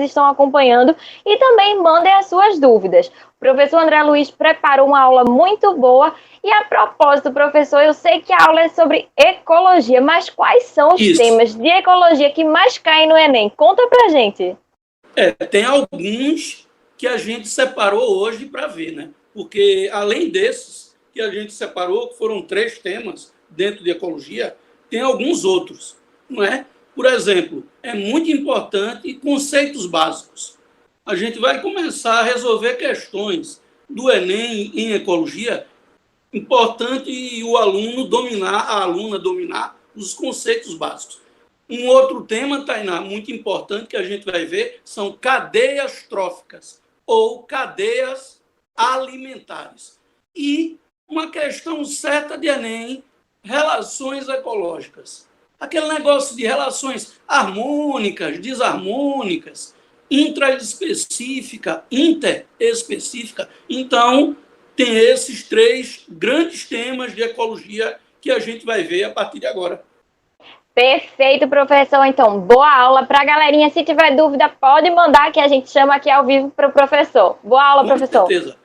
estão acompanhando e também mandem as suas dúvidas. O professor André Luiz preparou uma aula muito boa e, a propósito, professor, eu sei que a aula é sobre ecologia, mas quais são os temas de ecologia que mais caem no Enem? Conta pra gente. Tem alguns que a gente separou hoje para ver, né? Porque, além desses que a gente separou, que foram 3 temas dentro de ecologia, tem alguns outros, não é? Por exemplo, é muito importante conceitos básicos. A gente vai começar a resolver questões do Enem em ecologia. Importante o aluno dominar, a aluna dominar os conceitos básicos. Um outro tema, Tainá, muito importante que a gente vai ver são cadeias tróficas ou cadeias alimentares. E uma questão certa de Enem, relações ecológicas. Aquele negócio de relações harmônicas, desarmônicas, intraespecífica, interespecífica. Então, tem esses 3 grandes temas de ecologia que a gente vai ver a partir de agora. Perfeito, professor. Então, boa aula para a galerinha. Se tiver dúvida, pode mandar que a gente chama aqui ao vivo para o professor. Boa aula, professor. Com certeza.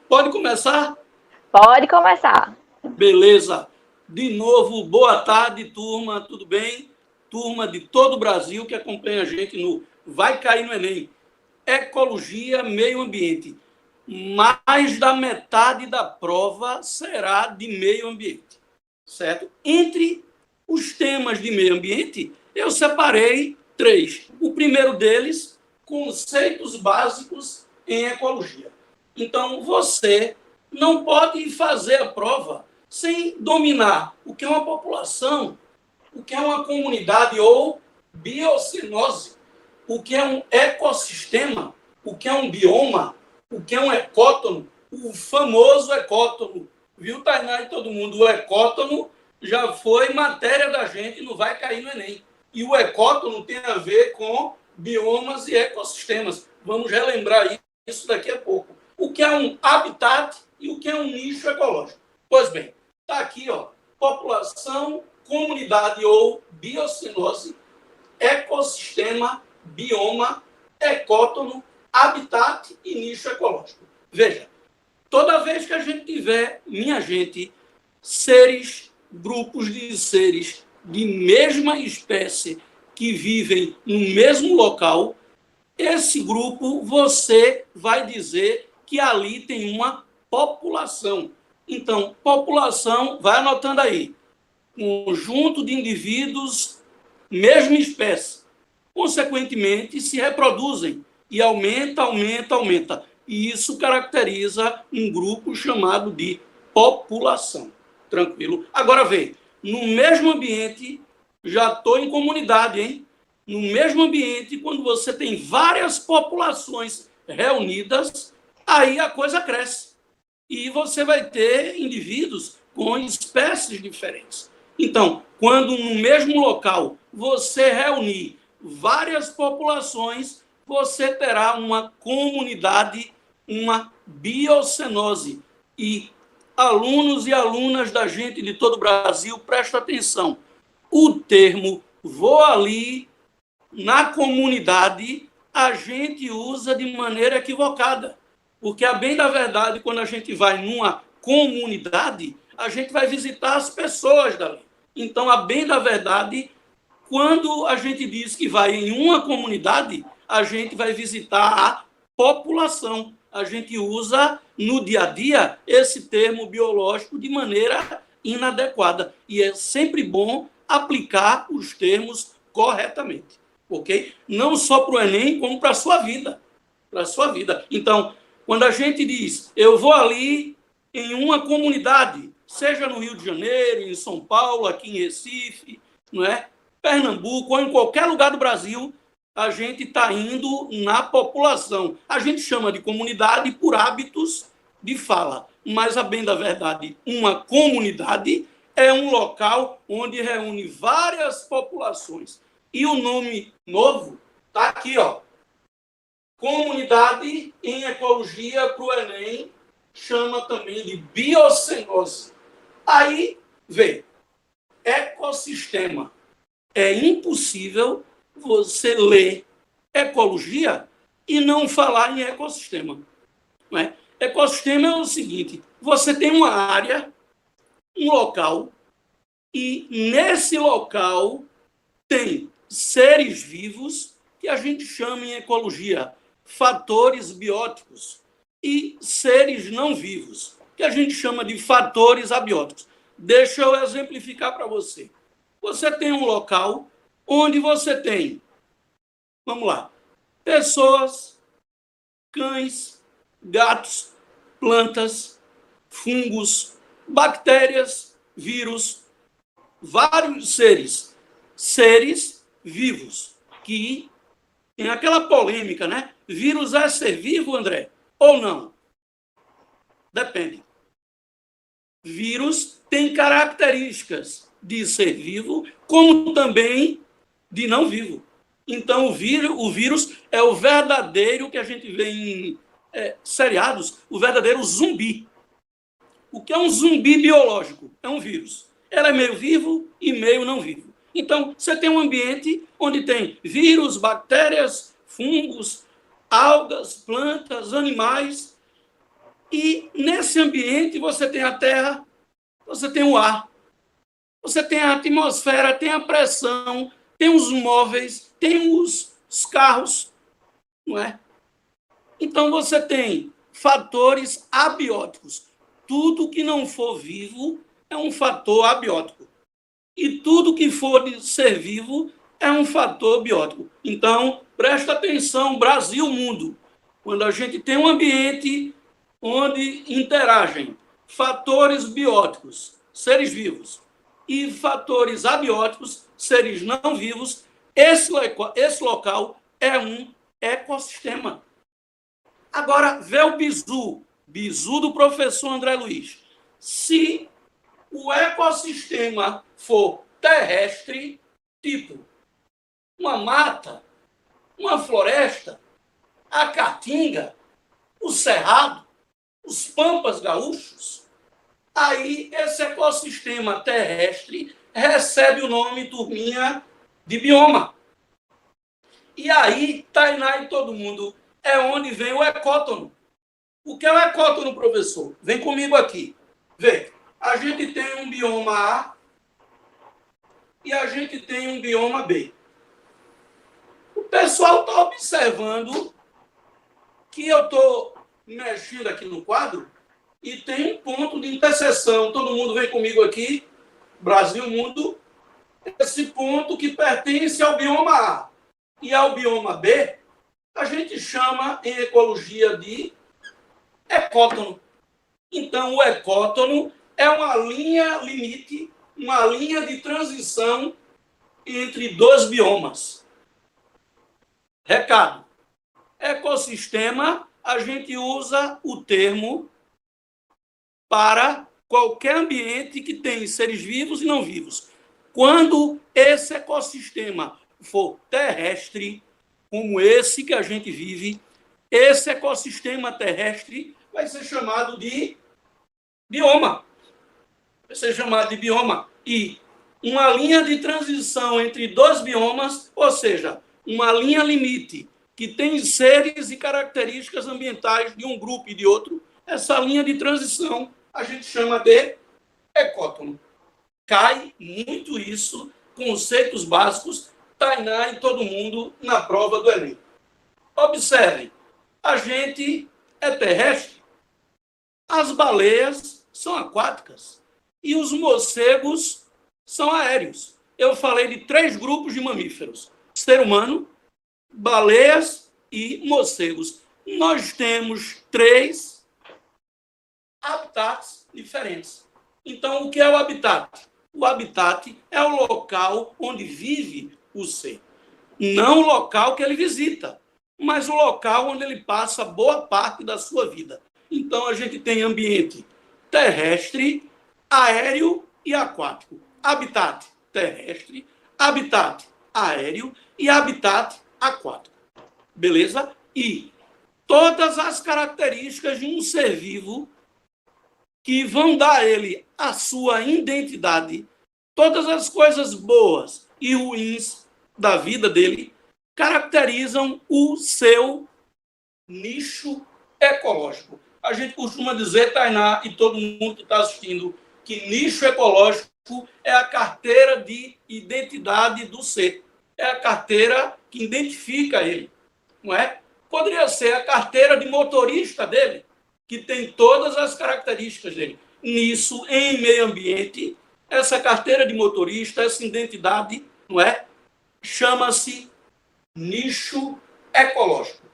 Pode começar? Pode começar. Beleza. De novo, boa tarde, turma. Tudo bem? Turma de todo o Brasil que acompanha a gente no Vai Cair no Enem. Ecologia, meio ambiente. Mais da metade da prova será de meio ambiente, certo? Entre os temas de meio ambiente, eu separei 3. O primeiro deles, conceitos básicos em ecologia. Então, você não pode fazer a prova sem dominar o que é uma população, o que é uma comunidade ou biocenose, o que é um ecossistema, o que é um bioma, o que é um ecótono, o famoso ecótono. Viu, Tainá e todo mundo? O ecótono já foi matéria da gente, não vai cair no Enem. E o ecótono tem a ver com biomas e ecossistemas. Vamos relembrar isso daqui a pouco. O que é um habitat e o que é um nicho ecológico. Pois bem, está aqui, ó, população, comunidade ou biocenose, ecossistema, bioma, ecótono, habitat e nicho ecológico. Veja, toda vez que a gente tiver, minha gente, grupos de seres de mesma espécie que vivem no mesmo local, esse grupo você vai dizer que ali tem uma população. Então, população, vai anotando aí, conjunto de indivíduos, mesma espécie. Consequentemente, se reproduzem e aumenta. E isso caracteriza um grupo chamado de população. Tranquilo? Agora vê, no mesmo ambiente, já estou em comunidade, hein? No mesmo ambiente, quando você tem várias populações reunidas, aí a coisa cresce. E você vai ter indivíduos com espécies diferentes. Então, quando no mesmo local você reunir várias populações, você terá uma comunidade, uma biocenose. E alunos e alunas da gente de todo o Brasil, presta atenção. O termo vou ali na comunidade, a gente usa de maneira equivocada. Porque, a bem da verdade, quando a gente vai numa comunidade, a gente vai visitar as pessoas dali. Então, a bem da verdade, quando a gente diz que vai em uma comunidade, a gente vai visitar a população. A gente usa no dia a dia esse termo biológico de maneira inadequada. E é sempre bom aplicar os termos corretamente. Ok? Não só para o Enem, como para a sua vida. Para a sua vida. Então, quando a gente diz, eu vou ali em uma comunidade, seja no Rio de Janeiro, em São Paulo, aqui em Recife, não é? Pernambuco, ou em qualquer lugar do Brasil, a gente está indo na população. A gente chama de comunidade por hábitos de fala. Mas, a bem da verdade, uma comunidade é um local onde reúne várias populações. E o nome novo está aqui, ó. Comunidade em ecologia para o Enem chama também de biocenose. Aí, vê, ecossistema. É impossível você ler ecologia e não falar em ecossistema. Não é? Ecossistema é o seguinte: você tem uma área, um local, e nesse local tem seres vivos que a gente chama em ecologia fatores bióticos e seres não vivos, que a gente chama de fatores abióticos. Deixa eu exemplificar para você. Você tem um local onde você tem, vamos lá, pessoas, cães, gatos, plantas, fungos, bactérias, vírus, vários seres vivos, que tem aquela polêmica, né? Vírus é ser vivo, André? Ou não? Depende. Vírus tem características de ser vivo, como também de não vivo. Então, o vírus é o verdadeiro, que a gente vê em seriados, o verdadeiro zumbi. O que é um zumbi biológico? É um vírus. Ele é meio vivo e meio não vivo. Então, você tem um ambiente onde tem vírus, bactérias, fungos, algas, plantas, animais. E nesse ambiente você tem a terra, você tem o ar, você tem a atmosfera, tem a pressão, tem os móveis, tem os carros, não é? Então você tem fatores abióticos. Tudo que não for vivo é um fator abiótico. E tudo que for de ser vivo é um fator biótico. Então, presta atenção, Brasil, mundo. Quando a gente tem um ambiente onde interagem fatores bióticos, seres vivos, e fatores abióticos, seres não vivos, esse local é um ecossistema. Agora, vê o bizu do professor André Luiz. Se o ecossistema for terrestre, tipo uma mata, uma floresta, a caatinga, o cerrado, os pampas gaúchos, aí esse ecossistema terrestre recebe o nome, turminha, de bioma. E aí, Tainá e todo mundo, é onde vem o ecótono. O que é o ecótono, professor? Vem comigo aqui. Vê, a gente tem um bioma A e a gente tem um bioma B. O pessoal está observando que eu estou mexendo aqui no quadro e tem um ponto de interseção. Todo mundo vem comigo aqui, Brasil, mundo. Esse ponto que pertence ao bioma A e ao bioma B, a gente chama em ecologia de ecótono. Então, o ecótono é uma linha limite, uma linha de transição entre dois biomas. Recado. Ecossistema, a gente usa o termo para qualquer ambiente que tem seres vivos e não vivos. Quando esse ecossistema for terrestre, como esse que a gente vive, esse ecossistema terrestre vai ser chamado de bioma. Vai ser chamado de bioma. E uma linha de transição entre dois biomas, ou seja, uma linha limite que tem seres e características ambientais de um grupo e de outro, essa linha de transição a gente chama de ecótono. Cai muito isso, conceitos básicos, Tainá e todo mundo na prova do Enem. Observem, a gente é terrestre, as baleias são aquáticas e os morcegos são aéreos. Eu falei de 3 grupos de mamíferos: ser humano, baleias e morcegos. Nós temos 3 habitats diferentes. Então, o que é o habitat? O habitat é o local onde vive o ser. Não o local que ele visita, mas o local onde ele passa boa parte da sua vida. Então, a gente tem ambiente terrestre, aéreo e aquático. Habitat terrestre, habitat aéreo e habitat aquático. Beleza? E todas as características de um ser vivo que vão dar a ele a sua identidade, todas as coisas boas e ruins da vida dele, caracterizam o seu nicho ecológico. A gente costuma dizer, Tainá, e todo mundo que está assistindo, que nicho ecológico é a carteira de identidade do ser. É a carteira que identifica ele, não é? Poderia ser a carteira de motorista dele, que tem todas as características dele. Nisso, em meio ambiente, essa carteira de motorista, essa identidade, não é? Chama-se nicho ecológico.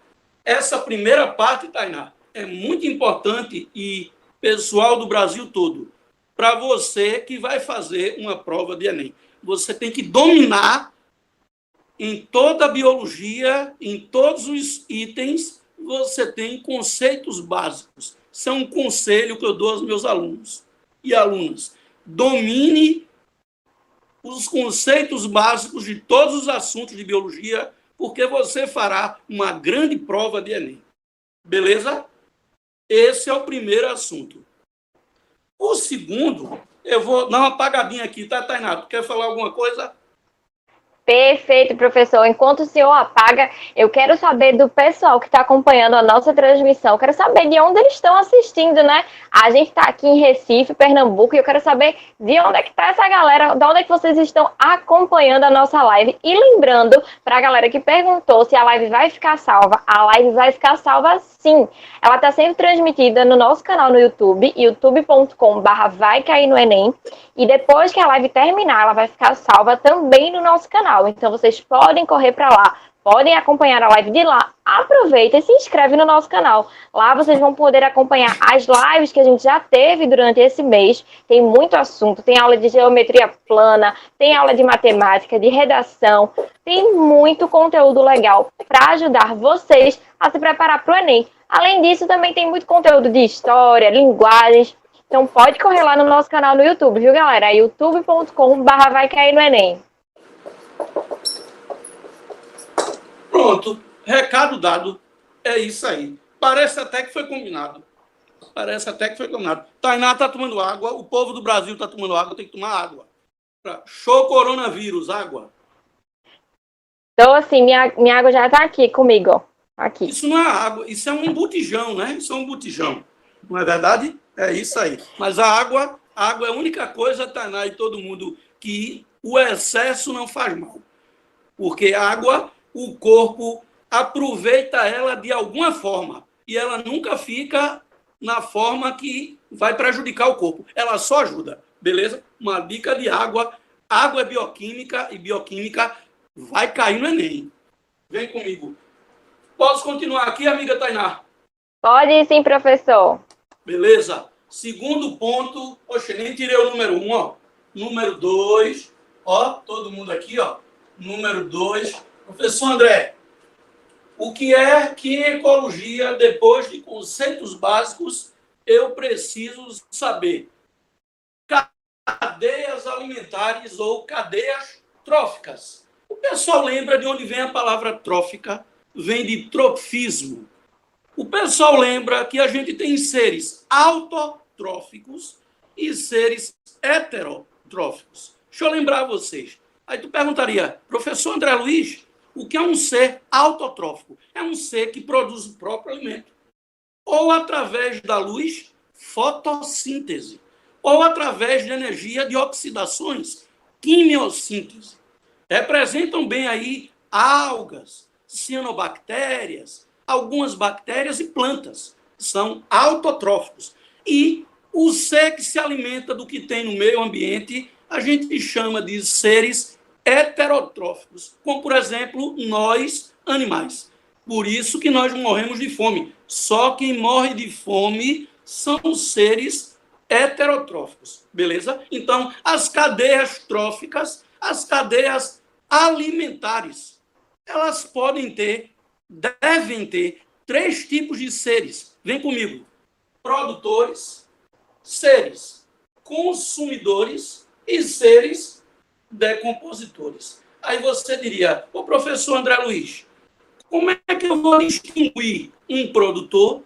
Essa primeira parte, Tainá, é muito importante e pessoal do Brasil todo, para você que vai fazer uma prova de Enem. Você tem que dominar em toda a biologia, em todos os itens, você tem conceitos básicos. Isso é um conselho que eu dou aos meus alunos e alunas. Domine os conceitos básicos de todos os assuntos de biologia, porque você fará uma grande prova de Enem. Beleza? Esse é o primeiro assunto. O segundo, eu vou dar uma apagadinha aqui, tá, Tainá? Tu quer falar alguma coisa? Perfeito, professor. Enquanto o senhor apaga, eu quero saber do pessoal que está acompanhando a nossa transmissão. Quero saber de onde eles estão assistindo, né? A gente está aqui em Recife, Pernambuco, e eu quero saber de onde é que está essa galera, de onde é que vocês estão acompanhando a nossa live. E lembrando, para a galera que perguntou se a live vai ficar salva, a live vai ficar salva sim. Ela está sendo transmitida no nosso canal no YouTube, youtube.com/vai cair no Enem. E depois que a live terminar, ela vai ficar salva também no nosso canal. Então, vocês podem correr para lá, podem acompanhar a live de lá. Aproveita e se inscreve no nosso canal. Lá vocês vão poder acompanhar as lives que a gente já teve durante esse mês. Tem muito assunto, tem aula de geometria plana, tem aula de matemática, de redação. Tem muito conteúdo legal para ajudar vocês a se preparar para o Enem. Além disso, também tem muito conteúdo de história, linguagens. Então pode correr lá no nosso canal no YouTube, viu, galera? youtube.com/vai cair no Enem. Pronto, recado dado. É isso aí. Parece até que foi combinado. Tainá está tomando água, o povo do Brasil está tomando água, tem que tomar água. Show coronavírus, água. Então, assim, minha água já está aqui comigo. Aqui. Isso não é água, isso é um botijão, né? Isso é um botijão. Não é verdade? É isso aí. Mas a água é a única coisa, Tainá e todo mundo, que o excesso não faz mal. Porque a água, o corpo aproveita ela de alguma forma. E ela nunca fica na forma que vai prejudicar o corpo. Ela só ajuda, beleza? Uma dica de água. Água é bioquímica e bioquímica vai cair no Enem. Vem comigo. Posso continuar aqui, amiga Tainá? Pode sim, professor. Beleza. Segundo ponto, oxe, nem tirei o número 1, ó. Número 2, ó, todo mundo aqui, ó. Número 2. Professor André, o que é que em ecologia, depois de conceitos básicos, eu preciso saber? Cadeias alimentares ou cadeias tróficas. O pessoal lembra de onde vem a palavra trófica? Vem de trofismo. O pessoal lembra que a gente tem seres autotróficos e seres heterotróficos. Deixa eu lembrar vocês. Aí tu perguntaria, professor André Luiz, o que é um ser autotrófico? É um ser que produz o próprio alimento. Ou através da luz, fotossíntese. Ou através de energia de oxidações, quimiossíntese. Representam bem aí algas, cianobactérias, algumas bactérias e plantas. São autotróficos. E o ser que se alimenta do que tem no meio ambiente, a gente chama de seres heterotróficos, como, por exemplo, nós, animais. Por isso que nós morremos de fome. Só quem morre de fome são os seres heterotróficos, beleza? Então, as cadeias tróficas, as cadeias alimentares, elas podem ter, devem ter, 3 tipos de seres. Vem comigo. Produtores, seres consumidores e seres decompositores. Aí você diria, ô professor André Luiz, como é que eu vou distinguir um produtor,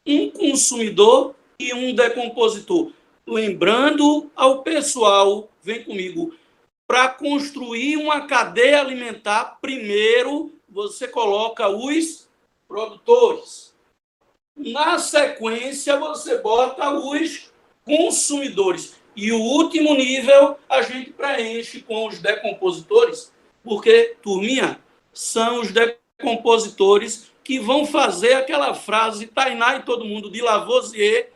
um consumidor e um decompositor? Lembrando ao pessoal, vem comigo, para construir uma cadeia alimentar, primeiro você coloca os produtores. Na sequência, você bota os consumidores. E o último nível a gente preenche com os decompositores, porque, turminha, são os decompositores que vão fazer aquela frase Tainá e todo mundo de Lavoisier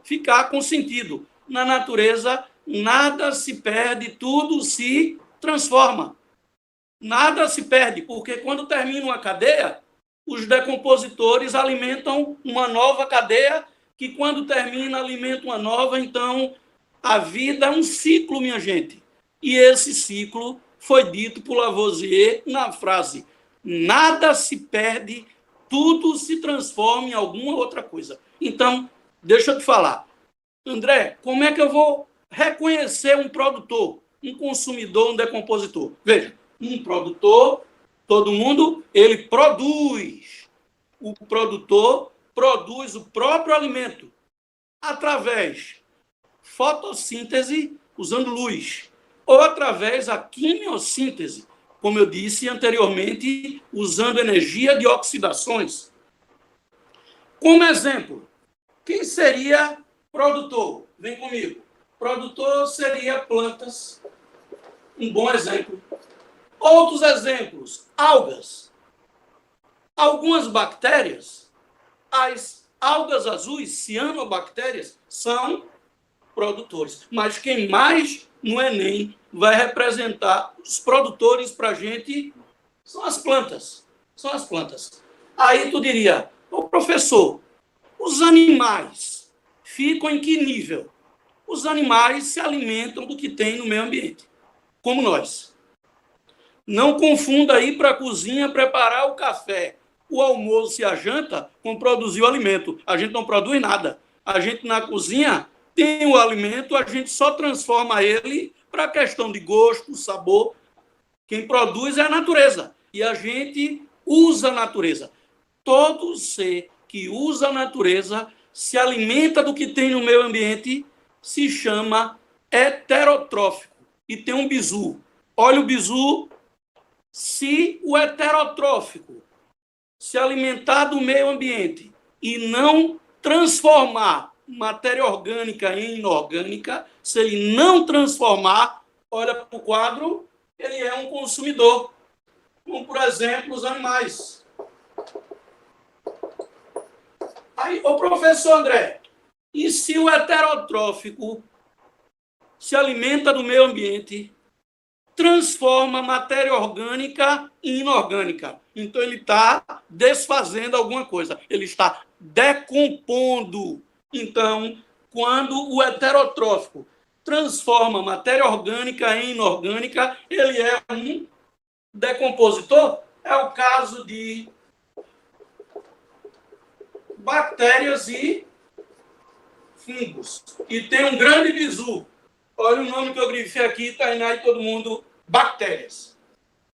ficar com sentido. Na natureza, nada se perde, tudo se transforma. Nada se perde, porque quando termina uma cadeia, os decompositores alimentam uma nova cadeia, que quando termina, alimenta uma nova. Então, a vida é um ciclo, minha gente. E esse ciclo foi dito por Lavoisier na frase: nada se perde, tudo se transforma em alguma outra coisa. Então, deixa eu te falar. André, como é que eu vou reconhecer um produtor, um consumidor, um decompositor? Veja, um produtor, todo mundo, ele produz. O produtor produz o próprio alimento através fotossíntese, usando luz, ou através da quimiossíntese, como eu disse anteriormente, usando energia de oxidações. Como exemplo, quem seria produtor? Vem comigo. Produtor seria plantas, um bom exemplo. Outros exemplos, algas. Algumas bactérias, as algas azuis, cianobactérias, são produtores. Mas quem mais no Enem vai representar os produtores para a gente são as plantas. São as plantas. Aí tu diria, ô professor, os animais ficam em que nível? Os animais se alimentam do que tem no meio ambiente, como nós. Não confunda ir para a cozinha preparar o café, o almoço e a janta com produzir o alimento. A gente não produz nada. A gente na cozinha tem o alimento, a gente só transforma ele para a questão de gosto, sabor. Quem produz é a natureza. E a gente usa a natureza. Todo ser que usa a natureza se alimenta do que tem no meio ambiente, se chama heterotrófico. E tem um bizu. Olha o bizu. Se o heterotrófico se alimentar do meio ambiente e não transformar matéria orgânica em inorgânica, se ele não transformar, olha para o quadro, ele é um consumidor. Como, por exemplo, os animais. Aí, ô professor André, e se o heterotrófico se alimenta do meio ambiente, transforma matéria orgânica em inorgânica? Então, ele está desfazendo alguma coisa. Ele está decompondo. Então, quando o heterotrófico transforma matéria orgânica em inorgânica, ele é um decompositor. É o caso de bactérias e fungos. E tem um grande bizu. Olha o nome que eu grifei aqui, Tainá e todo mundo, bactérias.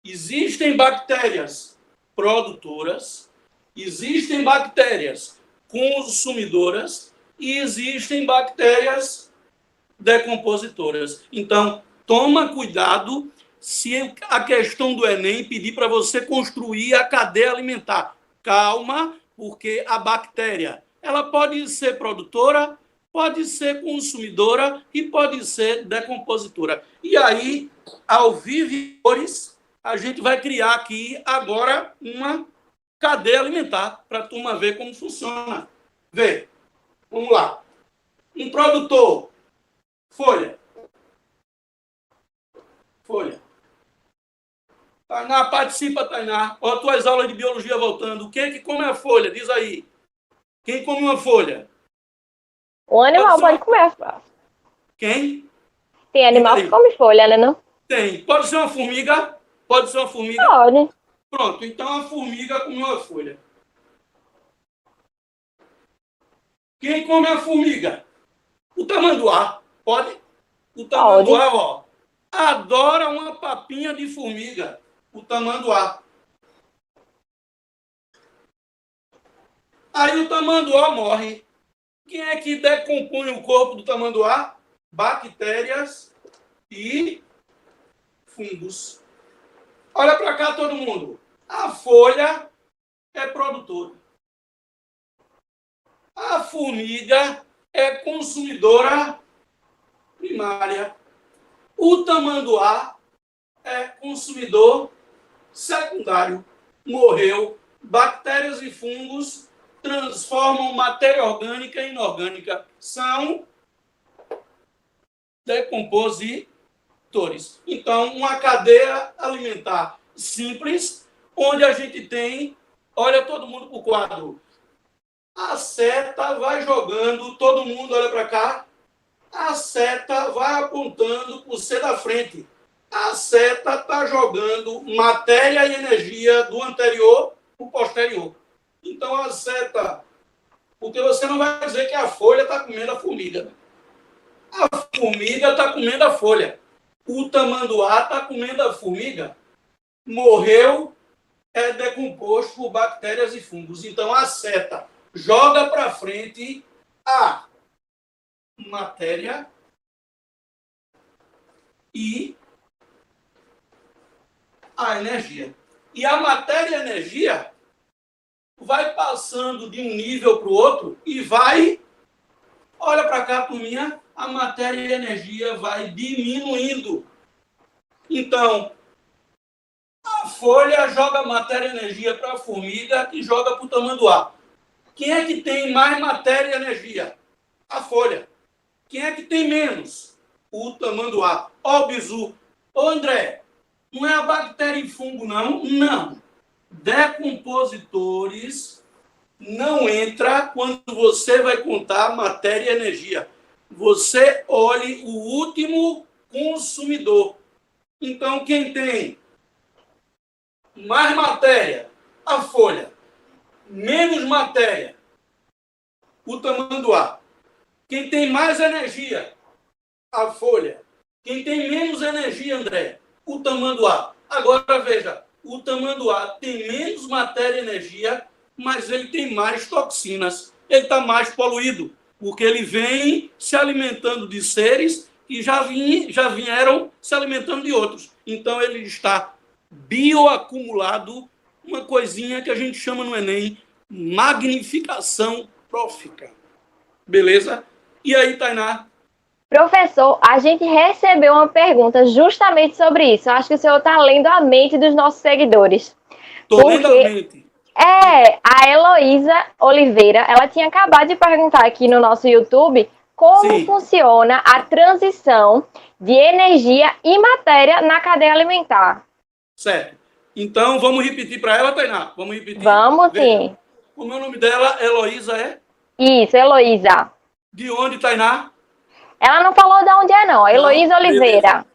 Existem bactérias produtoras, existem bactérias consumidoras e existem bactérias decompositoras. Então, toma cuidado se a questão do Enem pedir para você construir a cadeia alimentar. Calma, porque a bactéria, ela pode ser produtora, pode ser consumidora e pode ser decompositora. E aí, ao vivo, a gente vai criar aqui agora uma cadeia alimentar para a turma ver como funciona. Vê, vamos lá. Um produtor, folha. Folha. Tainá, participa, Tainá. Olha as tuas aulas de biologia voltando. Quem é que come a folha? Diz aí. Quem come uma folha? O animal pode comer. Quem? Tem animal que come folha, né? Não? Tem. Pode ser uma formiga? Pode ser uma formiga? Pode. Pronto, então a formiga come uma folha. Quem come a formiga? O tamanduá. Pode? O tamanduá, ó, adora uma papinha de formiga. O tamanduá. Aí o tamanduá morre. Quem é que decompõe o corpo do tamanduá? Bactérias e fungos. Olha para cá todo mundo. A folha é produtora. A formiga é consumidora primária. O tamanduá é consumidor secundário. Morreu. Bactérias e fungos transformam matéria orgânica em inorgânica. São decompositores. Então, uma cadeia alimentar simples, onde a gente tem, olha todo mundo para o quadro, a seta vai jogando, todo mundo olha para cá, a seta vai apontando para o C da frente. A seta está jogando matéria e energia do anterior para o posterior. Então, a seta, porque você não vai dizer que a folha está comendo a formiga. A formiga está comendo a folha. O tamanduá está comendo a formiga. Morreu, é decomposto por bactérias e fungos. Então, a seta joga para frente a matéria e a energia. E a matéria e a energia vai passando de um nível para o outro e vai, olha para cá, turminha, a matéria e a energia vai diminuindo. Então, a folha joga matéria e energia para a formiga e joga para o tamanduá. Quem é que tem mais matéria e energia? A folha. Quem é que tem menos? O tamanduá. Ó, o bizu. Ô, André, não é a bactéria e fungo, não? Não. Decompositores não entra quando você vai contar matéria e energia. Você olhe o último consumidor. Então, quem tem mais matéria? A folha. Menos matéria? O tamanduá. Quem tem mais energia? A folha. Quem tem menos energia, André? O tamanduá. Agora, veja, o tamanduá tem menos matéria e energia, mas ele tem mais toxinas. Ele está mais poluído, porque ele vem se alimentando de seres que já vieram se alimentando de outros. Então, ele está bioacumulado, uma coisinha que a gente chama no Enem, magnificação trófica. Beleza? E aí, Tainá? Professor, a gente recebeu uma pergunta justamente sobre isso. Eu acho que o senhor está lendo a mente dos nossos seguidores. Estou lendo a mente. A Heloísa Oliveira, ela tinha acabado de perguntar aqui no nosso YouTube como funciona a transição de energia e matéria na cadeia alimentar. Certo. Então, vamos repetir para ela, Tainá? Vamos repetir? Vamos, sim. O meu nome dela, Heloísa, é? Isso, Heloísa. De onde, Tainá? Ela não falou de onde é, não. Heloísa Oliveira.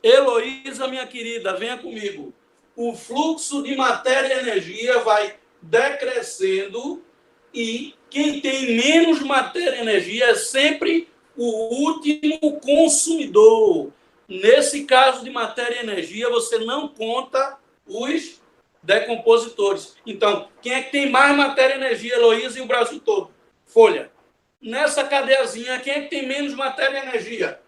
Heloísa, minha querida, venha comigo. O fluxo de matéria e energia vai decrescendo e quem tem menos matéria e energia é sempre o último consumidor. Nesse caso de matéria e energia, você não conta os decompositores. Então, quem é que tem mais matéria e energia, Heloísa, e o Brasil todo? Folha. Nessa cadeiazinha, quem é que tem menos matéria e energia?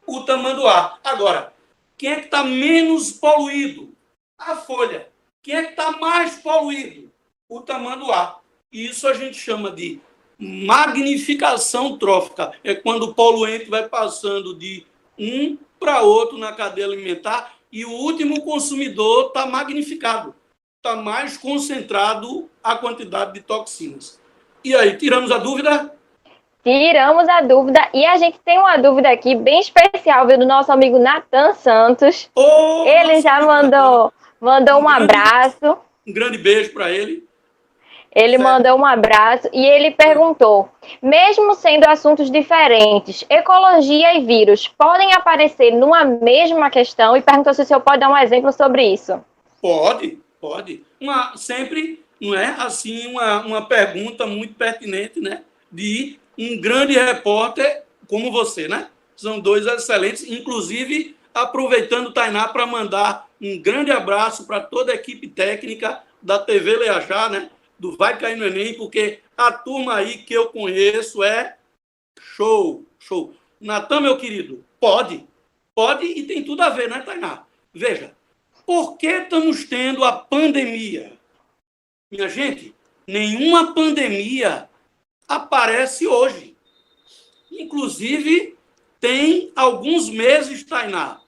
O tamanduá. Agora, quem é que está menos poluído? A folha. Quem é que está mais poluído? O tamanduá. Isso a gente chama de magnificação trófica. É quando o poluente vai passando de um para outro na cadeia alimentar e o último consumidor está magnificado. Está mais concentrado a quantidade de toxinas. E aí, tiramos a dúvida? Tiramos a dúvida e a gente tem uma dúvida aqui bem especial, viu, do nosso amigo Nathan Santos. Ele já mandou um abraço. Um grande beijo para ele. Ele mandou um abraço e ele perguntou, mesmo sendo assuntos diferentes, ecologia e vírus podem aparecer numa mesma questão? E perguntou se o senhor pode dar um exemplo sobre isso. Pode. Sempre, não é assim, uma pergunta muito pertinente, né? De um grande repórter como você, né? São dois excelentes, inclusive aproveitando, Tainá, para mandar um grande abraço para toda a equipe técnica da TV Leajá, né? Do Vai Cair no Enem, porque a turma aí que eu conheço é show. Natan, meu querido, pode e tem tudo a ver, né, Tainá? Veja, por que estamos tendo a pandemia? Minha gente, nenhuma pandemia aparece hoje. Inclusive, tem alguns meses, Tainá,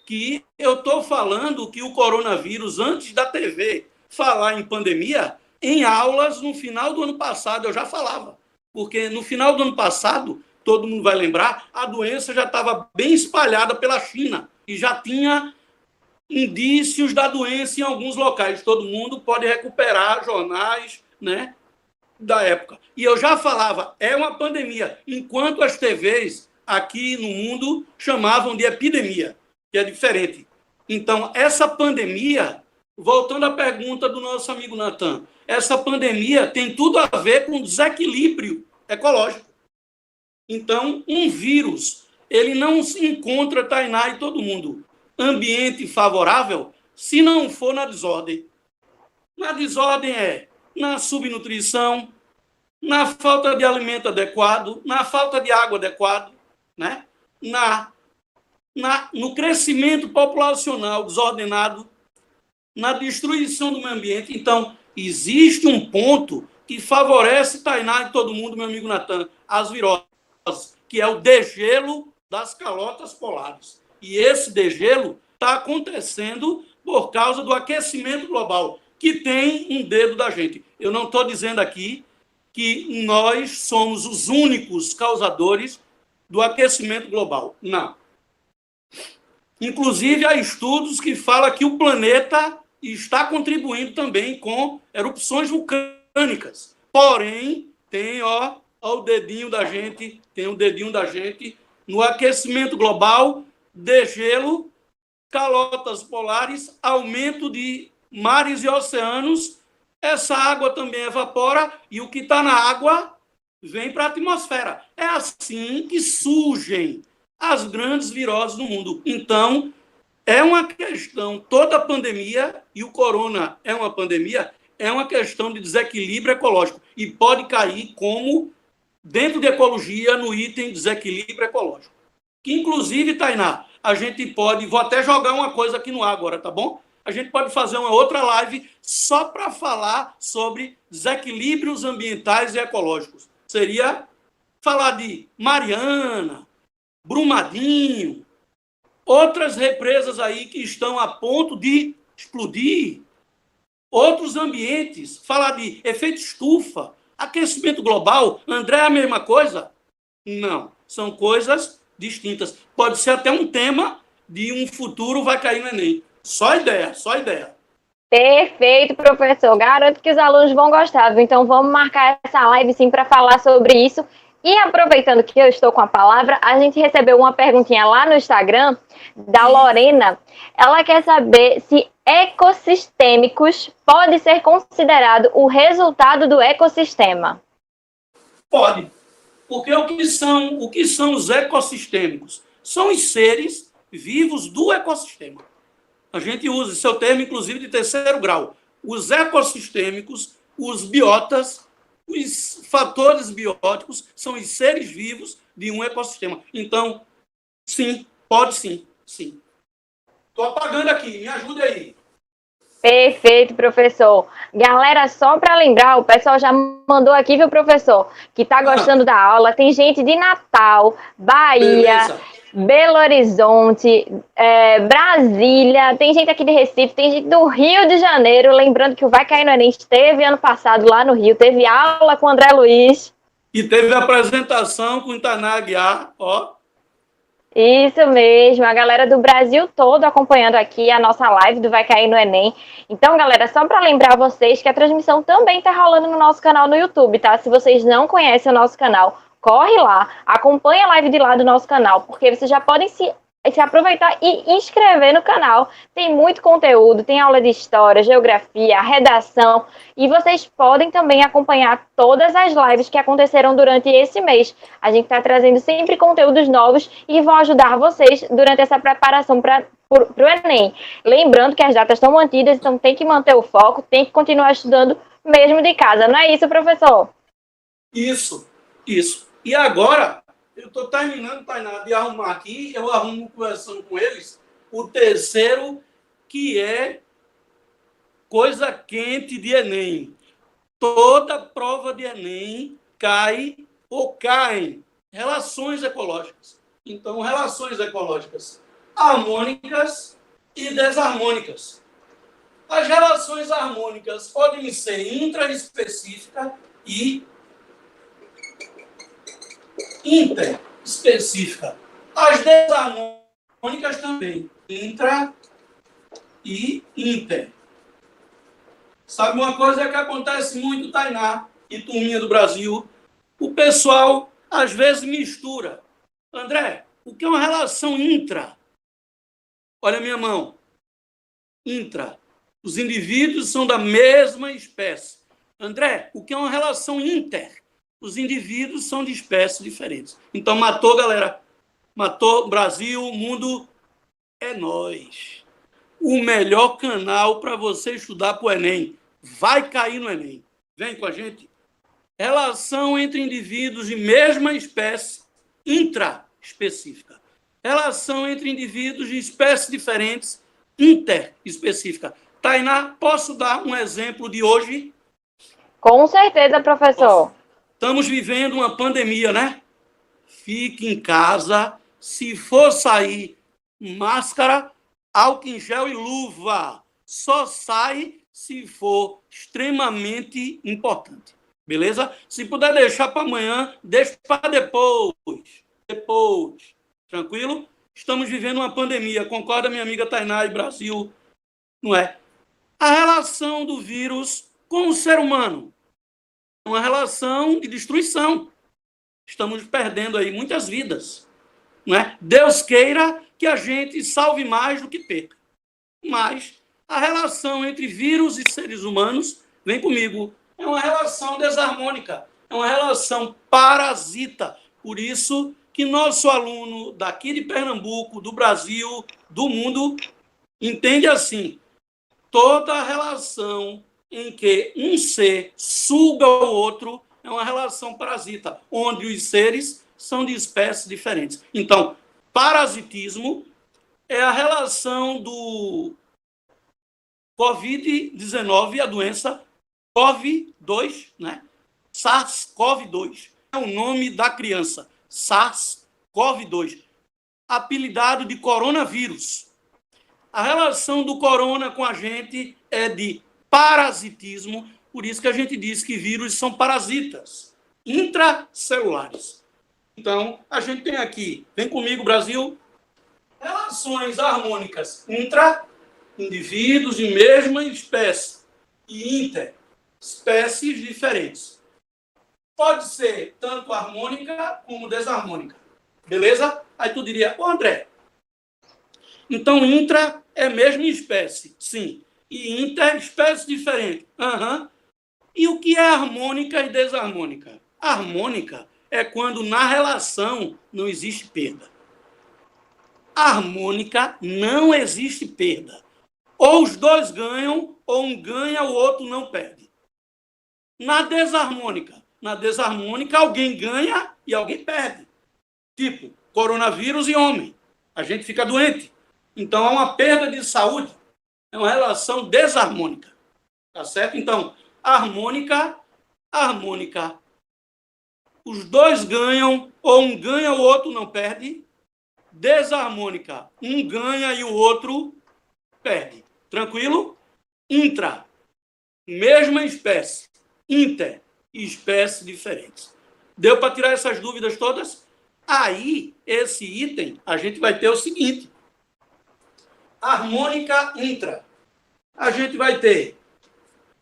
que eu estou falando que o coronavírus, antes da TV falar em pandemia, em aulas no final do ano passado, eu já falava. Porque no final do ano passado, todo mundo vai lembrar, a doença já estava bem espalhada pela China e já tinha indícios da doença em alguns locais. Todo mundo pode recuperar jornais, né, da época. E eu já falava, é uma pandemia, enquanto as TVs aqui no mundo chamavam de epidemia, que é diferente. Então, essa pandemia, voltando à pergunta do nosso amigo Natan, essa pandemia tem tudo a ver com desequilíbrio ecológico. Então, um vírus, ele não se encontra, Tainá e todo mundo, ambiente favorável, se não for na desordem. Na desordem é na subnutrição, na falta de alimento adequado, na falta de água adequada, né? No crescimento populacional desordenado, na destruição do meio ambiente. Então, existe um ponto que favorece Tainá e todo mundo, meu amigo Natan, as viroses, que é o degelo das calotas polares. E esse degelo está acontecendo por causa do aquecimento global, que tem um dedo da gente. Eu não estou dizendo aqui que nós somos os únicos causadores do aquecimento global. Não. Inclusive, há estudos que falam que o planeta está contribuindo também com erupções vulcânicas. Porém, tem o dedinho da gente, no aquecimento global, degelo, calotas polares, aumento de mares e oceanos, essa água também evapora e o que está na água vem para a atmosfera. É assim que surgem as grandes viroses no mundo. Então, é uma questão, toda a pandemia, e o corona é uma pandemia, é uma questão de desequilíbrio ecológico e pode cair como, dentro de ecologia, no item desequilíbrio ecológico. Que, inclusive, Tainá, a gente pode, vou até jogar uma coisa aqui no ar agora, tá bom? A gente pode fazer uma outra live só para falar sobre desequilíbrios ambientais e ecológicos. Seria falar de Mariana, Brumadinho, outras represas aí que estão a ponto de explodir, outros ambientes, falar de efeito estufa, aquecimento global. André, é a mesma coisa? Não, são coisas distintas. Pode ser até um tema de um futuro vai cair no Enem. Só ideia, só ideia. Perfeito, professor. Garanto que os alunos vão gostar, viu? Então vamos marcar essa live sim para falar sobre isso. E aproveitando que eu estou com a palavra, a gente recebeu uma perguntinha lá no Instagram da Lorena. Ela quer saber se ecossistêmicos pode ser considerado o resultado do ecossistema. Pode. Porque o que são os ecossistêmicos? São os seres vivos do ecossistema. A gente usa esse termo, inclusive, de terceiro grau. Os ecossistêmicos, os biotas, os fatores bióticos são os seres vivos de um ecossistema. Então, sim, pode sim, sim. Estou apagando aqui, me ajude aí. Perfeito, professor. Galera, só para lembrar, o pessoal já mandou aqui, viu, professor, que está gostando da aula. Tem gente de Natal, Bahia, beleza, Belo Horizonte, Brasília, tem gente aqui de Recife, tem gente do Rio de Janeiro. Lembrando que o Vai Cair no Enem esteve ano passado lá no Rio, teve aula com o André Luiz. E teve apresentação com o Tainá Aguiar, ó. Isso mesmo, a galera do Brasil todo acompanhando aqui a nossa live do Vai Cair no Enem. Então, galera, só para lembrar vocês que a transmissão também está rolando no nosso canal no YouTube, tá? Se vocês não conhecem o nosso canal, corre lá, acompanha a live de lá do nosso canal, porque vocês já podem se aproveitar e inscrever no canal. Tem muito conteúdo, tem aula de história, geografia, redação, e vocês podem também acompanhar todas as lives que aconteceram durante esse mês. A gente está trazendo sempre conteúdos novos e vão ajudar vocês durante essa preparação para o Enem. Lembrando que as datas estão mantidas, então tem que manter o foco, tem que continuar estudando mesmo de casa. Não é isso, professor? Isso. E agora, eu estou terminando, Tainá, de arrumar aqui, eu arrumo conversando com eles, o terceiro que é coisa quente de Enem. Toda prova de Enem cai ou caem relações ecológicas. Então, relações ecológicas harmônicas e desarmônicas. As relações harmônicas podem ser intraespecífica e interespecífica. As desarmônicas também, intra e inter. Sabe uma coisa que acontece muito, Tainá e turminha do Brasil? O pessoal, às vezes, mistura. André, o que é uma relação intra? Olha a minha mão. Intra. Os indivíduos são da mesma espécie. André, o que é uma relação inter? Os indivíduos são de espécies diferentes. Então, matou, galera. Matou Brasil, mundo é nós. O melhor canal para você estudar para o Enem. Vai cair no Enem. Vem com a gente. Relação entre indivíduos de mesma espécie intraespecífica. Relação entre indivíduos de espécies diferentes interespecífica. Tainá, posso dar um exemplo de hoje? Com certeza, professor. Estamos vivendo uma pandemia, né? Fique em casa. Se for sair, máscara, álcool em gel e luva. Só sai se for extremamente importante. Beleza? Se puder deixar para amanhã, deixa para depois. Depois. Tranquilo? Estamos vivendo uma pandemia. Concorda, minha amiga Tainá e Brasil? Não é? A relação do vírus com o ser humano. Uma relação de destruição. Estamos perdendo aí muitas vidas. Não é? Deus queira que a gente salve mais do que perca. Mas a relação entre vírus e seres humanos, vem comigo, é uma relação desarmônica, é uma relação parasita. Por isso que nosso aluno daqui de Pernambuco, do Brasil, do mundo, entende assim: toda relação em que um ser suga o outro é uma relação parasita, onde os seres são de espécies diferentes. Então, parasitismo é a relação do Covid-19, a doença COV-2, né? SARS-CoV-2. É o nome da criança, SARS-CoV-2, apelidado de coronavírus. A relação do corona com a gente é de parasitismo, por isso que a gente diz que vírus são parasitas intracelulares. Então, a gente tem aqui, vem comigo, Brasil, relações harmônicas intra, indivíduos de mesma espécie, e inter, espécies diferentes. Pode ser tanto harmônica como desarmônica. Beleza? Aí tu diria, ô André, então intra é mesma espécie, sim. E inter, espécie diferente. Uhum. E o que é harmônica e desarmônica? Harmônica é quando na relação não existe perda. Harmônica não existe perda. Ou os dois ganham, ou um ganha, o outro não perde. Na desarmônica alguém ganha e alguém perde. Tipo, coronavírus e homem. A gente fica doente. Então, há uma perda de saúde. É uma relação desarmônica. Tá certo? Então, harmônica. Os dois ganham, ou um ganha, o outro não perde. Desarmônica. Um ganha e o outro perde. Tranquilo? Intra. Mesma espécie. Inter. Espécies diferentes. Deu para tirar essas dúvidas todas? Aí, esse item, a gente vai ter o seguinte. Harmônica intra. A gente vai ter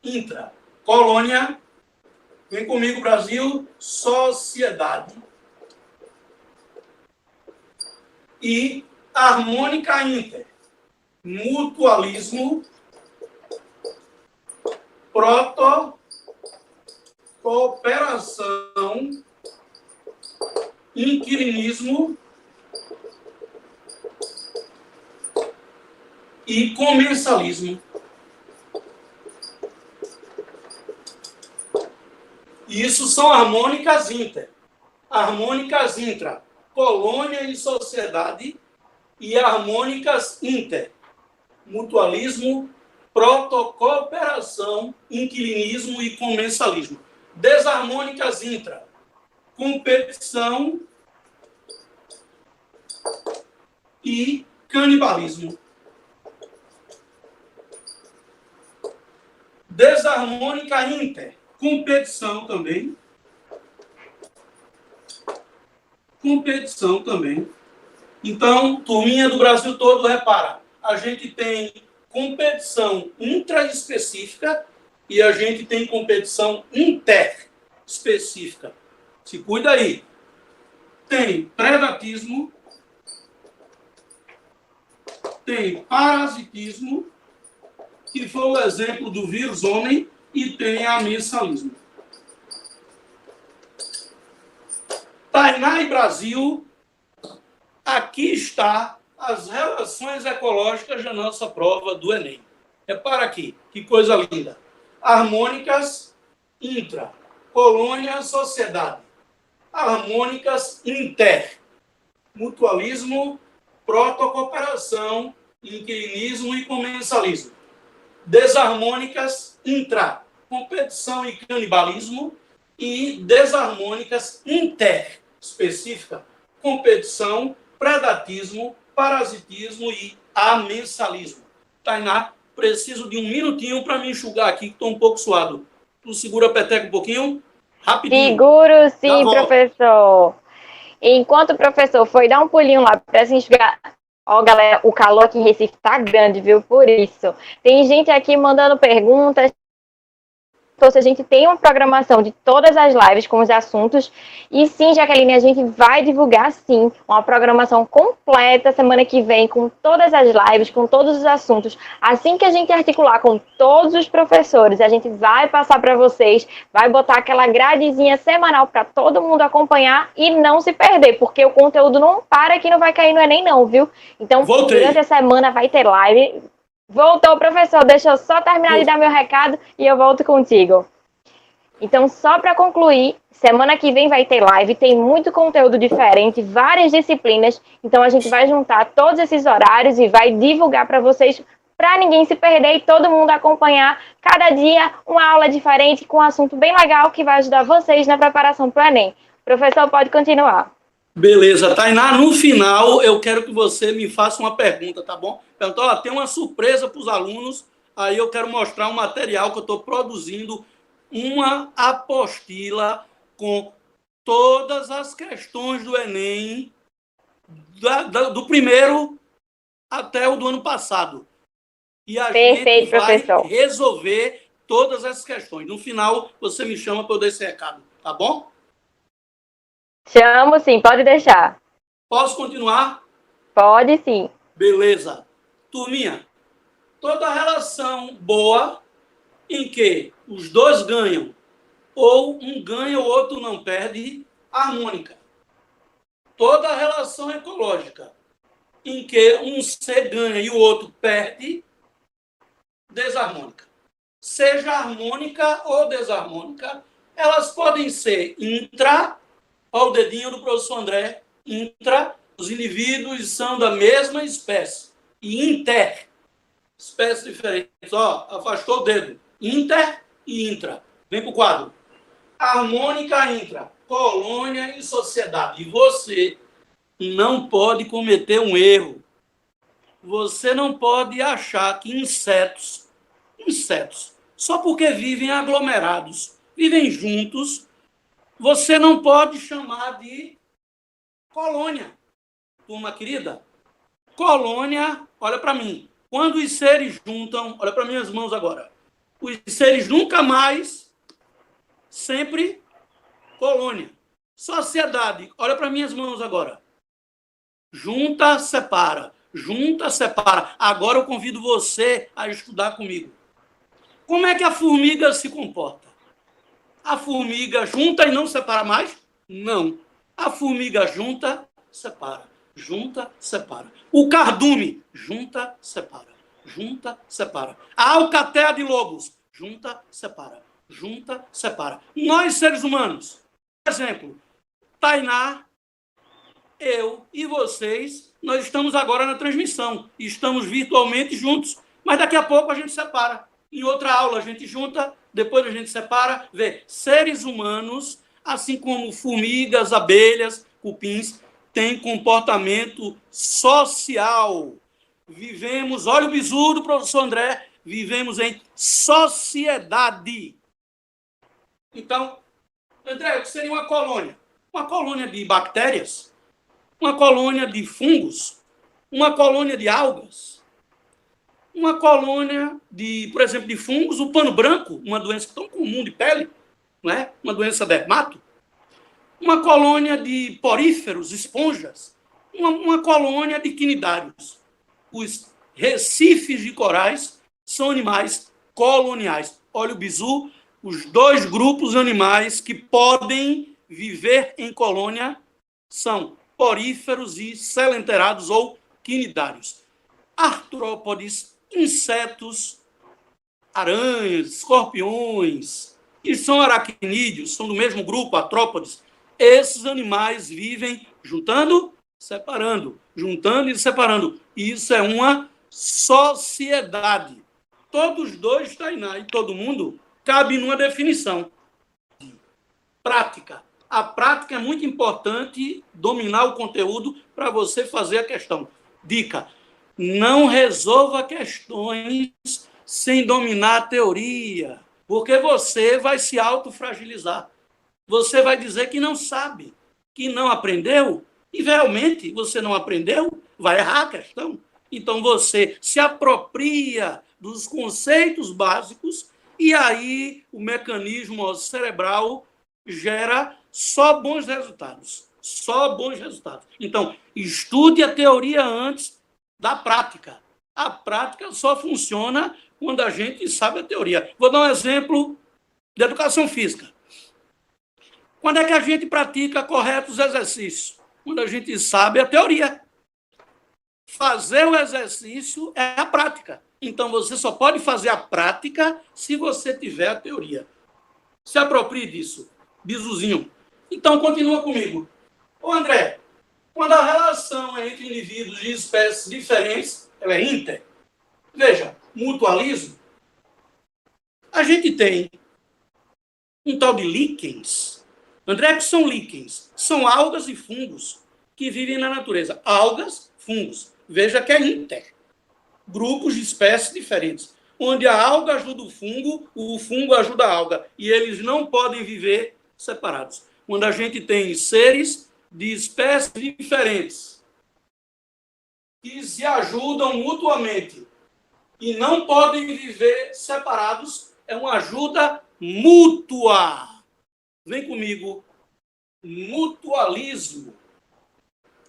intra, colônia, vem comigo, Brasil, sociedade. E harmônica inter, mutualismo, cooperação, inquilinismo e comensalismo. Isso são harmônicas inter. Harmônicas intra, colônia e sociedade, e harmônicas inter, mutualismo, protocooperação, inquilinismo e comensalismo. Desarmônicas intra, competição e canibalismo. Desarmônica inter, competição também. Competição também. Então, turminha do Brasil todo, repara, a gente tem competição intraespecífica e a gente tem competição interespecífica. Se cuida aí. Tem predatismo, tem parasitismo, que foi o exemplo do vírus homem, e tem amensalismo. Tainá e Brasil, aqui está as relações ecológicas da nossa prova do Enem. Repara aqui, que coisa linda. Harmônicas intra, colônia, sociedade. Harmônicas inter, mutualismo, protocooperação, inquilinismo e comensalismo. Desarmônicas intra, competição e canibalismo, e desarmônicas interespecífica, competição, predatismo, parasitismo e amensalismo. Tainá, preciso de um minutinho para me enxugar aqui, que estou um pouco suado. Tu segura a peteca um pouquinho? Rapidinho. Seguro sim, professor. Enquanto o professor foi dar um pulinho lá para se enxugar. Ó, galera, o calor aqui em Recife tá grande, viu? Por isso. Tem gente aqui mandando perguntas. Então, se a gente tem uma programação de todas as lives com os assuntos. E sim, Jaqueline, a gente vai divulgar, sim, uma programação completa semana que vem, com todas as lives, com todos os assuntos. Assim que a gente articular com todos os professores, a gente vai passar para vocês, vai botar aquela gradezinha semanal para todo mundo acompanhar e não se perder, porque o conteúdo não para que não vai cair no Enem, não, viu? Então, durante a semana vai ter live. Voltou, professor. Deixa eu só terminar de dar meu recado e eu volto contigo. Então, só para concluir, semana que vem vai ter live, tem muito conteúdo diferente, várias disciplinas. Então, a gente vai juntar todos esses horários e vai divulgar para vocês, para ninguém se perder e todo mundo acompanhar cada dia uma aula diferente com um assunto bem legal que vai ajudar vocês na preparação para o Enem. Professor, pode continuar. Beleza, Tainá, no final eu quero que você me faça uma pergunta, tá bom? Então, ó, tem uma surpresa para os alunos, aí eu quero mostrar um material que eu estou produzindo, uma apostila com todas as questões do Enem, do primeiro até o do ano passado. E a gente vai resolver todas essas questões. No final, você me chama para eu dar esse recado, tá bom? Chamo sim, pode deixar. Posso continuar? Pode sim. Beleza. Turminha, toda relação boa em que os dois ganham, ou um ganha, o outro não perde, harmônica. Toda relação ecológica em que um ser ganha e o outro perde, desarmônica. Seja harmônica ou desarmônica, elas podem ser intra. Olha o dedinho do professor André. Intra, os indivíduos são da mesma espécie. E inter, espécies diferentes. Ó, afastou o dedo. Inter e intra. Vem para o quadro. Harmônica intra, colônia e sociedade. E você não pode cometer um erro. Você não pode achar que insetos, só porque vivem aglomerados, vivem juntos, você não pode chamar de colônia. Turma querida, colônia, olha para mim. Quando os seres juntam, olha para minhas mãos agora. Os seres nunca mais, sempre colônia. Sociedade, olha para minhas mãos agora. Junta, separa. Junta, separa. Agora eu convido você a estudar comigo. Como é que a formiga se comporta? A formiga junta e não separa mais? Não. A formiga junta, separa. Junta, separa. O cardume, junta, separa. Junta, separa. A alcateia de lobos, junta, separa. Junta, separa. Nós, seres humanos, por exemplo, Tainá eu e vocês, nós estamos agora na transmissão, estamos virtualmente juntos, mas daqui a pouco a gente separa. Em outra aula a gente junta, depois a gente separa, vê, seres humanos, assim como formigas, abelhas, cupins, têm comportamento social. Vivemos, olha o bizu do professor André, vivemos em sociedade. Então, André, o que seria uma colônia? Uma colônia de bactérias, uma colônia de fungos, uma colônia de algas, uma colônia de, por exemplo, de fungos, o pano branco, uma doença tão comum de pele, não é? Uma doença dermato, uma colônia de poríferos, esponjas, uma colônia de quinidários. Os recifes de corais são animais coloniais. Olha o bizu, os dois grupos de animais que podem viver em colônia são poríferos e selenterados ou quinidários. Artrópodes, insetos, aranhas, escorpiões, que são aracnídeos, são do mesmo grupo, artrópodes. Esses animais vivem juntando, separando, juntando e separando. Isso é uma sociedade. Todos dois, Tainá, e todo mundo, cabe numa definição. Prática. A prática é muito importante, dominar o conteúdo para você fazer a questão. Dica: não resolva questões sem dominar a teoria, porque você vai se autofragilizar. Você vai dizer que não sabe, que não aprendeu, e realmente você não aprendeu, vai errar a questão. Então você se apropria dos conceitos básicos e aí o mecanismo cerebral gera só bons resultados. Só bons resultados. Então, estude a teoria antes da prática. A prática só funciona quando a gente sabe a teoria. Vou dar um exemplo de educação física. Quando é que a gente pratica corretos exercícios? Quando a gente sabe a teoria. Fazer o exercício é a prática. Então, você só pode fazer a prática se você tiver a teoria. Se aproprie disso. Bizuzinho. Então, continua comigo. Ô, André, quando a relação é entre indivíduos de espécies diferentes, ela é inter. Veja, mutualismo. A gente tem um tal de líquens. André, o que são líquens? São algas e fungos que vivem na natureza. Algas, fungos. Veja que é inter. Grupos de espécies diferentes. Onde a alga ajuda o fungo ajuda a alga. E eles não podem viver separados. Quando a gente tem seres de espécies diferentes que se ajudam mutuamente e não podem viver separados, é uma ajuda mútua. Vem comigo. Mutualismo.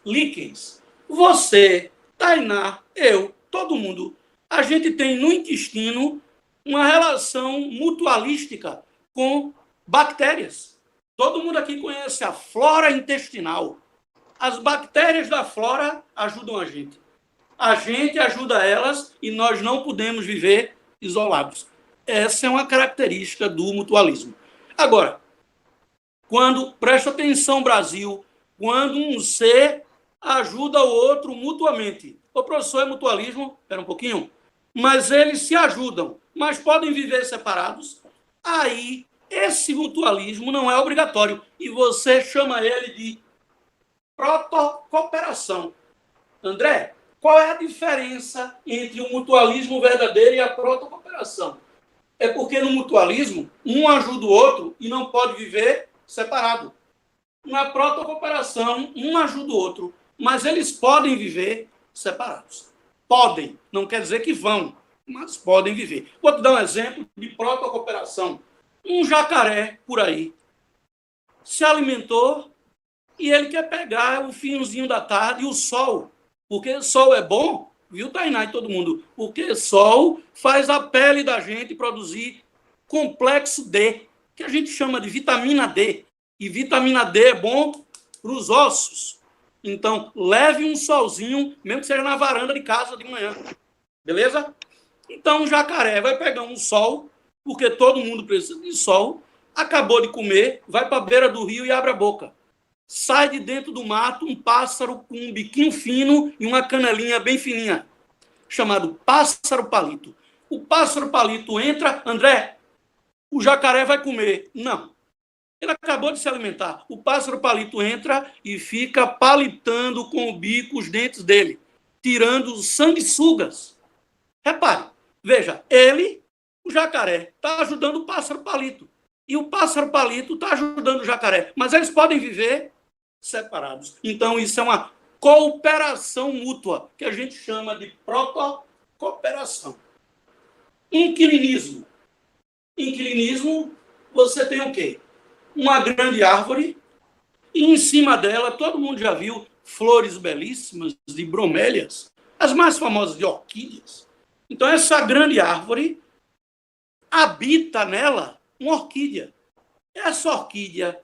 Líquens. Você, Tainá, eu, todo mundo, a gente tem no intestino uma relação mutualística com bactérias. Todo mundo aqui conhece a flora intestinal. As bactérias da flora ajudam a gente. A gente ajuda elas e nós não podemos viver isolados. Essa é uma característica do mutualismo. Agora, presta atenção, Brasil, quando um ser ajuda o outro mutuamente. O professor, é mutualismo? Espera um pouquinho. Mas eles se ajudam, mas podem viver separados. Aí, esse mutualismo não é obrigatório. E você chama ele de protocooperação. André, qual é a diferença entre o mutualismo verdadeiro e a protocooperação? É porque no mutualismo, um ajuda o outro e não pode viver separado. Na protocooperação, um ajuda o outro, mas eles podem viver separados. Podem, não quer dizer que vão, mas podem viver. Vou te dar um exemplo de protocooperação. Um jacaré por aí se alimentou e ele quer pegar o finzinho da tarde e o sol, porque o sol é bom, viu, Tainá e todo mundo? Porque sol faz a pele da gente produzir complexo D, que a gente chama de vitamina D. E vitamina D é bom para os ossos. Então, leve um solzinho, mesmo que seja na varanda de casa de manhã. Beleza? Então, o jacaré vai pegar um sol, porque todo mundo precisa de sol, acabou de comer, vai para a beira do rio e abre a boca. sai de dentro do mato um pássaro com um biquinho fino e uma canelinha bem fininha, chamado pássaro palito. O pássaro palito entra, André, o jacaré vai comer. Não. Ele acabou de se alimentar. O pássaro palito entra e fica palitando com o bico os dentes dele, tirando os sanguessugas. Repare, veja, ele, o jacaré, está ajudando o pássaro palito. E o pássaro palito está ajudando o jacaré. Mas eles podem viver separados. Então, isso é uma cooperação mútua, que a gente chama de protocooperação. Inquilinismo. Inquilinismo, você tem o quê? Uma grande árvore, e em cima dela, todo mundo já viu flores belíssimas de bromélias, as mais famosas de orquídeas. Então, essa grande árvore habita nela uma orquídea. Essa orquídea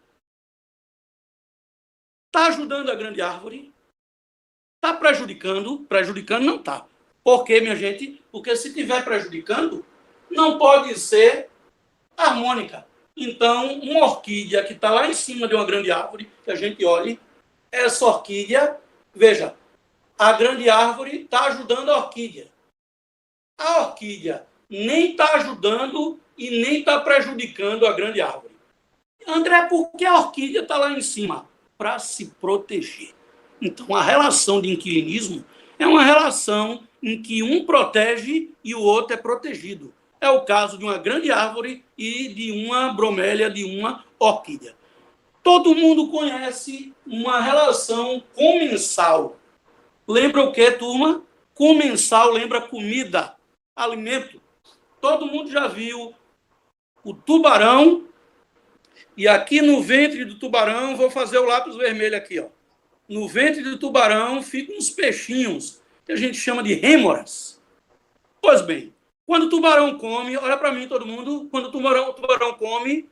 está ajudando a grande árvore? Está prejudicando? Prejudicando não está. Por quê, minha gente? Porque se estiver prejudicando, não pode ser harmônica. Então, uma orquídea que está lá em cima de uma grande árvore, que a gente olhe, essa orquídea, veja, a grande árvore está ajudando a orquídea. A orquídea nem está ajudando e nem está prejudicando a grande árvore. André, por que a orquídea está lá em cima? Para se proteger. Então, a relação de inquilinismo é uma relação em que um protege e o outro é protegido. É o caso de uma grande árvore e de uma bromélia, de uma orquídea. Todo mundo conhece uma relação comensal. Lembra o que, turma? Comensal lembra comida, alimento. Todo mundo já viu o tubarão, e aqui no ventre do tubarão, vou fazer o lápis vermelho aqui, ó. No ventre do tubarão ficam uns peixinhos, que a gente chama de rêmoras. Pois bem, quando o tubarão come, olha para mim todo mundo, quando o tubarão come,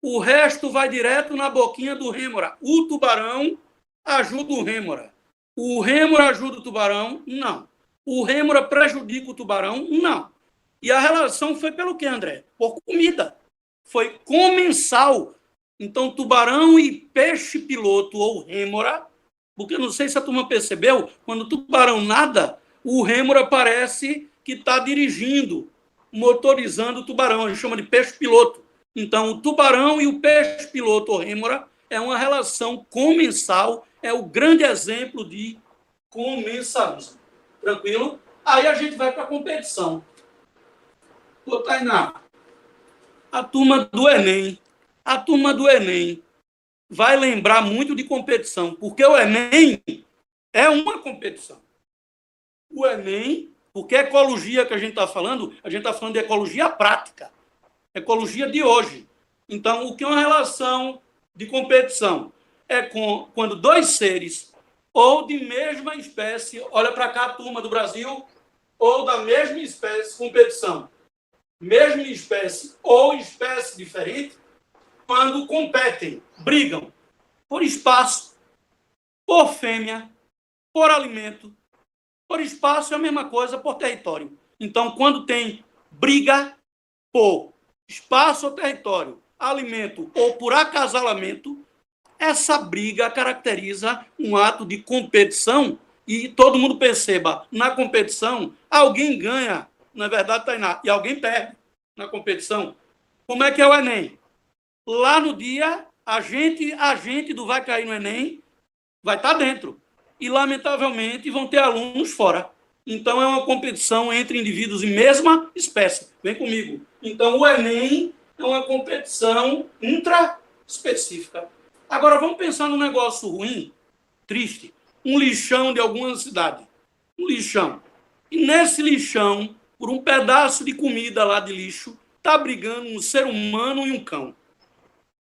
o resto vai direto na boquinha do rêmora. O tubarão ajuda o rêmora. O rêmora ajuda o tubarão? Não. O rêmora prejudica o tubarão? Não. E a relação foi pelo quê, André? Por comida. Foi comensal. Então, tubarão e peixe-piloto ou rêmora, porque não sei se a turma percebeu, quando o tubarão nada, o rêmora parece que está dirigindo, motorizando o tubarão. A gente chama de peixe-piloto. Então, o tubarão e o peixe-piloto ou rêmora é uma relação comensal, é o grande exemplo de comensalismo. Tranquilo? Aí a gente vai para a competição. Ô, Tainá, a turma do Enem vai lembrar muito de competição, porque o Enem é uma competição. O Enem, porque a ecologia que a gente está falando de ecologia prática, ecologia de hoje. Então, o que é uma relação de competição? É quando dois seres ou de mesma espécie, olha para cá, turma do Brasil, ou da mesma espécie, competição. Mesma espécie ou espécie diferente, quando competem, brigam por espaço, por fêmea, por alimento. Por espaço é a mesma coisa, por território. Então, quando tem briga por espaço ou território, alimento ou por acasalamento, essa briga caracteriza um ato de competição e todo mundo perceba, na competição, alguém ganha, na verdade, Tainá, e alguém perde na competição. Como é que é o Enem? Lá no dia, a gente do Vai Cair no Enem vai estar dentro. E, lamentavelmente, vão ter alunos fora. Então, é uma competição entre indivíduos de mesma espécie. Vem comigo. Então, o Enem é uma competição intraespecífica. Agora, vamos pensar num negócio ruim, triste. Um lixão de alguma cidade. Um lixão. E nesse lixão, por um pedaço de comida lá de lixo, está brigando um ser humano e um cão.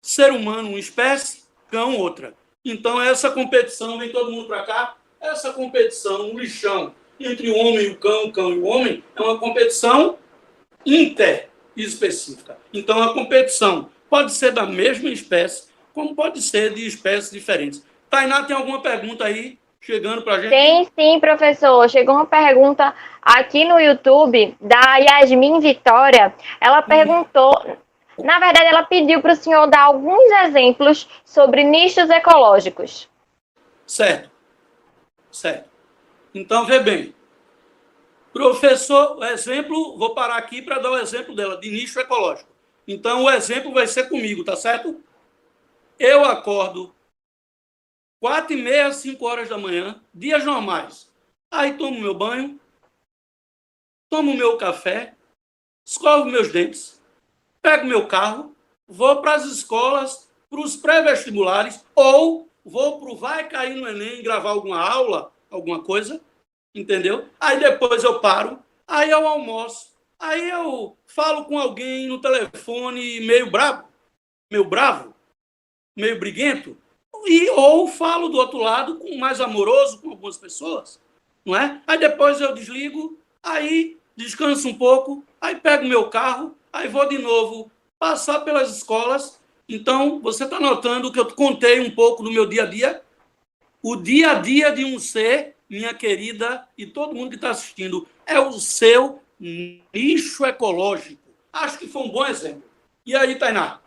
Ser humano, uma espécie, cão, outra. Então, essa competição, vem todo mundo para cá, essa competição, um lixão entre o homem e o cão e o homem, é uma competição interespecífica. Então, a competição pode ser da mesma espécie, como pode ser de espécies diferentes. Tainá, tem alguma pergunta aí chegando para a gente? Tem sim, professor. Chegou uma pergunta aqui no YouTube da Yasmin Vitória. Ela perguntou Na verdade, ela pediu para o senhor dar alguns exemplos sobre nichos ecológicos. Certo, certo. Então, vê bem. Professor, exemplo, vou parar aqui para dar o exemplo dela, de nicho ecológico. Então, o exemplo vai ser comigo, tá certo? Eu acordo 4h30, 5 horas da manhã, dias normais. Aí tomo meu banho, tomo meu café, escovo meus dentes, pego meu carro, vou para as escolas, para os pré-vestibulares, ou vou para o Vai Cair no Enem gravar alguma aula, alguma coisa, entendeu? Aí depois eu paro, aí eu almoço, aí eu falo com alguém no telefone meio bravo, meio briguento, ou falo do outro lado com mais amoroso com algumas pessoas, não é? Aí depois eu desligo, aí descanso um pouco, aí pego meu carro, aí vou de novo passar pelas escolas. Então, você está notando que eu contei um pouco do meu dia a dia? O dia a dia de um ser, minha querida, e todo mundo que está assistindo, é o seu nicho ecológico. Acho que foi um bom exemplo. E aí, Tainá?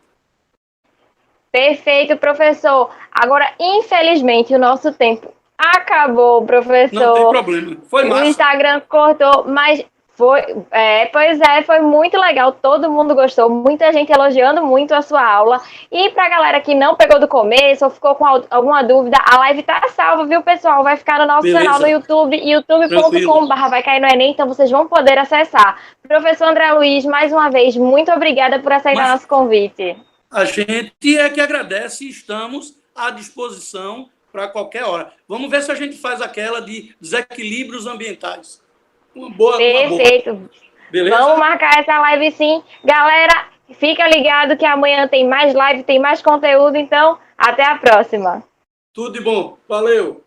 Perfeito, professor. Agora, infelizmente, o nosso tempo acabou, Não tem professor. problema. Foi O massa. Instagram cortou, mas foi muito legal. Todo mundo gostou, muita gente elogiando muito a sua aula. E para a galera que não pegou do começo ou ficou com alguma dúvida, a live tá salva, viu, pessoal? Vai ficar no nosso canal no Beleza. YouTube, Tranquilo. youtube.com/, vai cair no Enem, então vocês vão poder acessar. Professor André Luiz, mais uma vez, muito obrigada por aceitar Mas nosso convite. a gente é que agradece e estamos à disposição para qualquer hora. Vamos ver se a gente faz aquela de desequilíbrios ambientais. Uma boa. Perfeito. Vamos Beleza? marcar essa live sim. Galera, fica ligado que amanhã tem mais live, tem mais conteúdo, então até a próxima. Tudo de bom. Valeu.